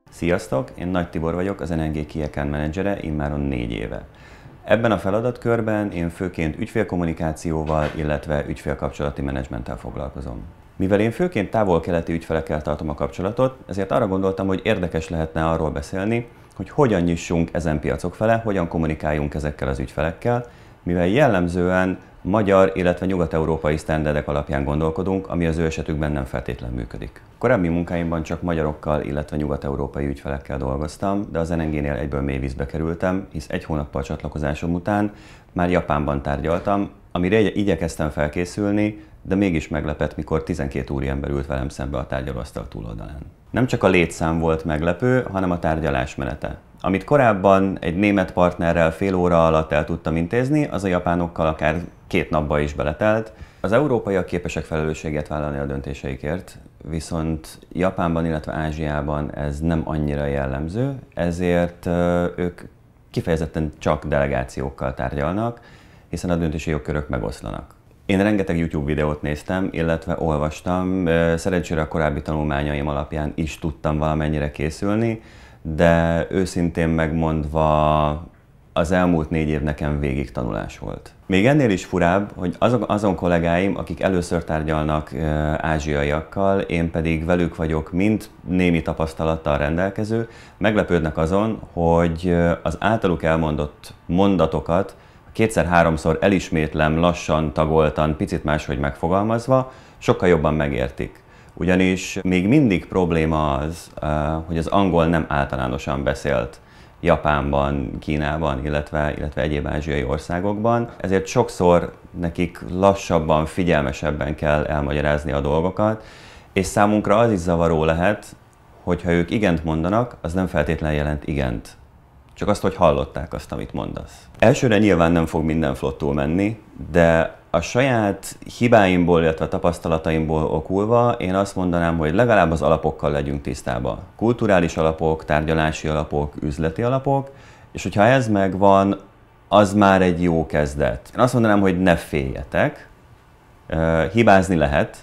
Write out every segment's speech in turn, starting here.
Sziasztok! Én Nagy Tibor vagyok, az NNG Key Account Managere immáron 4 éve. Ebben a feladatkörben én főként ügyfélkommunikációval, illetve ügyfélkapcsolati menedzsmenttel foglalkozom. Mivel én főként távol-keleti ügyfelekkel tartom a kapcsolatot, ezért arra gondoltam, hogy érdekes lehetne arról beszélni, hogy hogyan nyissunk ezen piacok fele, hogyan kommunikáljunk ezekkel az ügyfelekkel, mivel jellemzően magyar, illetve nyugat-európai sztenderdek alapján gondolkodunk, ami az ő esetükben nem feltétlenül működik. Korábbi munkáimban csak magyarokkal, illetve nyugat-európai ügyfelekkel dolgoztam, de az NNG-nél egyből mély vízbe kerültem, hisz 1 hónappal csatlakozásom után már Japánban tárgyaltam, amire igyekeztem felkészülni, de mégis meglepett, mikor 12 úriember ült velem szembe a tárgyalóasztal túloldalán. Nem csak a létszám volt meglepő, hanem a tárgyalás menete. Amit korábban egy német partnerrel fél óra alatt el tudtam intézni, az a japánokkal akár 2 napba is beletelt. Az európaiak képesek felelősséget vállalni a döntéseikért, viszont Japánban, illetve Ázsiában ez nem annyira jellemző, ezért ők kifejezetten csak delegációkkal tárgyalnak, hiszen a döntési jogkörök megoszlanak. Én rengeteg YouTube videót néztem, illetve olvastam, szerencsére a korábbi tanulmányaim alapján is tudtam valamennyire készülni, de őszintén megmondva az elmúlt 4 év nekem végig tanulás volt. Még ennél is furább, hogy azon kollégáim, akik először tárgyalnak ázsiaiakkal, én pedig velük vagyok mind némi tapasztalattal rendelkező, meglepődnek azon, hogy az általuk elmondott mondatokat 2-3-szor elismétlem, lassan, tagoltan, picit máshogy megfogalmazva, sokkal jobban megértik. Ugyanis még mindig probléma az, hogy az angol nem általánosan beszélt Japánban, Kínában, illetve egyéb ázsiai országokban. Ezért sokszor nekik lassabban, figyelmesebben kell elmagyarázni a dolgokat, és számunkra az is zavaró lehet, hogyha ők igent mondanak, az nem feltétlenül jelent igent. Csak azt, hogy hallották azt, amit mondasz. Elsőre nyilván nem fog minden flottul menni, de a saját hibáimból, illetve a tapasztalataimból okulva én azt mondanám, hogy legalább az alapokkal legyünk tisztában. Kulturális alapok, tárgyalási alapok, üzleti alapok, és hogyha ez megvan, az már egy jó kezdet. Én azt mondanám, hogy ne féljetek, hibázni lehet,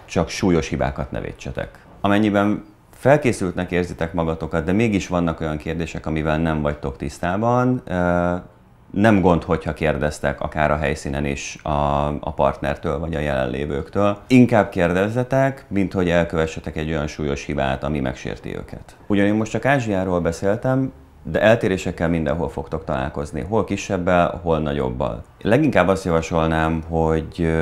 csak súlyos hibákat ne vétsetek. Amennyiben felkészültnek érzitek magatokat, de mégis vannak olyan kérdések, amivel nem vagytok tisztában, nem gond, hogyha kérdeztek akár a helyszínen is a partnertől vagy a jelenlévőktől. Inkább kérdezzetek, mint hogy elkövessetek egy olyan súlyos hibát, ami megsérti őket. Ugyan én most csak Ázsiáról beszéltem, de eltérésekkel mindenhol fogtok találkozni. Hol kisebbel, hol nagyobbal. Leginkább azt javasolnám, hogy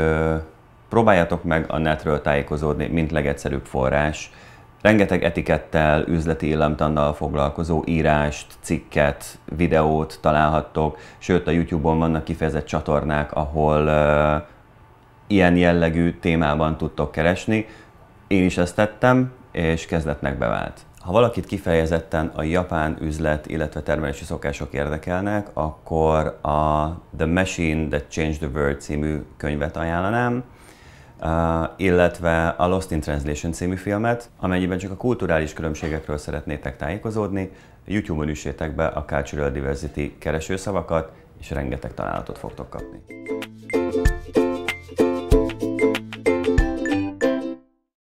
próbáljatok meg a netről tájékozódni, mint legegyszerűbb forrás. Rengeteg etikettel, üzleti illemtannal foglalkozó írást, cikket, videót találhattok, sőt a YouTube-on vannak kifejezett csatornák, ahol ilyen jellegű témában tudtok keresni. Én is ezt tettem, és kezdetnek bevált. Ha valakit kifejezetten a japán üzlet, illetve termelési szokások érdekelnek, akkor a The Machine That Changed the World című könyvet ajánlanám, illetve a Lost in Translation című filmet, amennyiben csak a kulturális különbségekről szeretnétek tájékozódni, YouTube-on üssétek be a Cultural Diversity keresőszavakat, és rengeteg találatot fogtok kapni.